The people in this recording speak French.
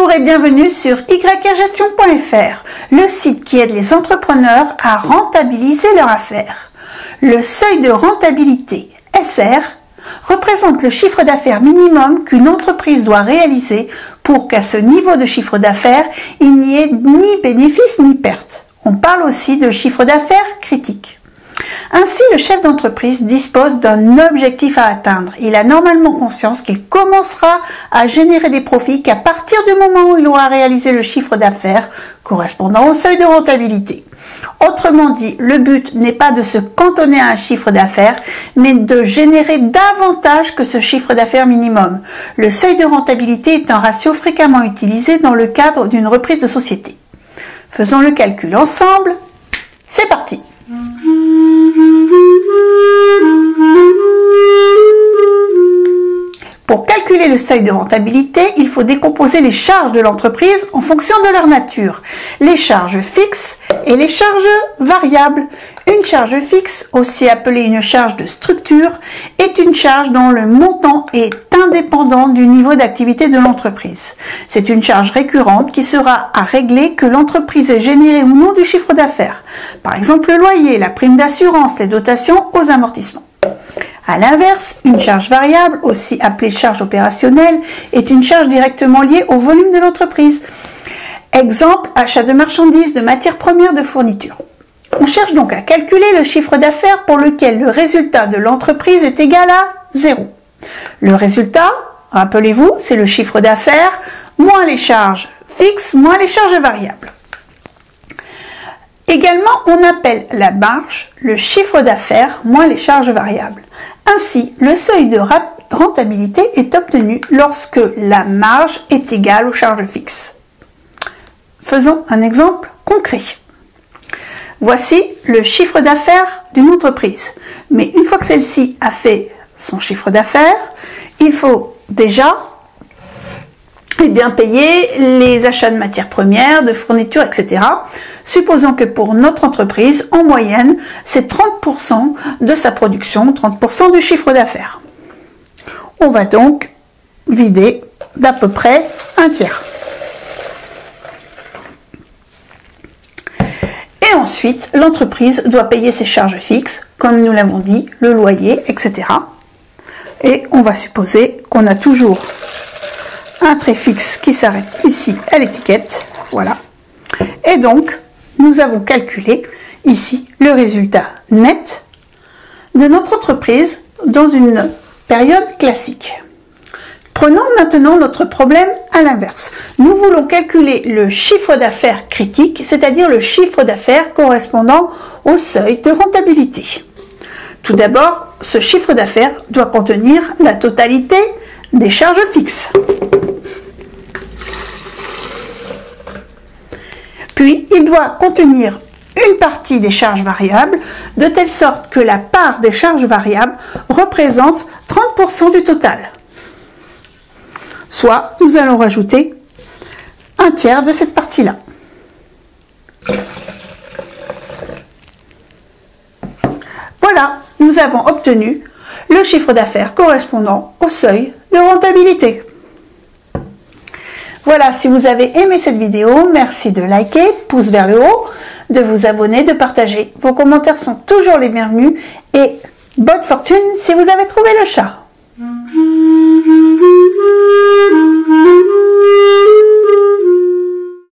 Bonjour et bienvenue sur yrgestion.fr, le site qui aide les entrepreneurs à rentabiliser leur affaire. Le seuil de rentabilité, SR, représente le chiffre d'affaires minimum qu'une entreprise doit réaliser pour qu'à ce niveau de chiffre d'affaires, il n'y ait ni bénéfice ni perte. On parle aussi de chiffre d'affaires critique. Ainsi, le chef d'entreprise dispose d'un objectif à atteindre. Il a normalement conscience qu'il commencera à générer des profits qu'à partir du moment où il aura réalisé le chiffre d'affaires correspondant au seuil de rentabilité. Autrement dit, le but n'est pas de se cantonner à un chiffre d'affaires, mais de générer davantage que ce chiffre d'affaires minimum. Le seuil de rentabilité est un ratio fréquemment utilisé dans le cadre d'une reprise de société. Faisons le calcul ensemble. C'est parti! Pour calculer le seuil de rentabilité, il faut décomposer les charges de l'entreprise en fonction de leur nature. Les charges fixes et les charges variables. Une charge fixe, aussi appelée une charge de structure, est une charge dont le montant est indépendant du niveau d'activité de l'entreprise. C'est une charge récurrente qui sera à régler que l'entreprise ait généré ou non du chiffre d'affaires. Par exemple, le loyer, la prime d'assurance, les dotations aux amortissements. À l'inverse, une charge variable, aussi appelée charge opérationnelle, est une charge directement liée au volume de l'entreprise. Exemple, achat de marchandises, de matières premières, de fournitures. On cherche donc à calculer le chiffre d'affaires pour lequel le résultat de l'entreprise est égal à 0. Le résultat, rappelez-vous, c'est le chiffre d'affaires moins les charges fixes moins les charges variables. Également, on appelle la marge le chiffre d'affaires moins les charges variables. Ainsi, le seuil de rentabilité est obtenu lorsque la marge est égale aux charges fixes. Faisons un exemple concret. Voici le chiffre d'affaires d'une entreprise. Mais une fois que celle-ci a fait son chiffre d'affaires, il faut déjà payer les achats de matières premières, de fournitures, etc. Supposons que pour notre entreprise, en moyenne, c'est 30% de sa production, 30% du chiffre d'affaires. On va donc vider d'à peu près un tiers. Et ensuite, l'entreprise doit payer ses charges fixes, comme nous l'avons dit, le loyer, etc. Et on va supposer qu'on a toujours un trait fixe qui s'arrête ici à l'étiquette, voilà. Et donc, nous avons calculé ici le résultat net de notre entreprise dans une période classique. Prenons maintenant notre problème à l'inverse. Nous voulons calculer le chiffre d'affaires critique, c'est-à-dire le chiffre d'affaires correspondant au seuil de rentabilité. Tout d'abord, ce chiffre d'affaires doit contenir la totalité des charges fixes. Puis, il doit contenir une partie des charges variables, de telle sorte que la part des charges variables représente 30% du total. Soit, nous allons rajouter un tiers de cette partie-là. Voilà, nous avons obtenu le chiffre d'affaires correspondant au seuil de rentabilité. Voilà, si vous avez aimé cette vidéo, merci de liker, pouce vers le haut, de vous abonner, de partager. Vos commentaires sont toujours les bienvenus et bonne fortune si vous avez trouvé le chat.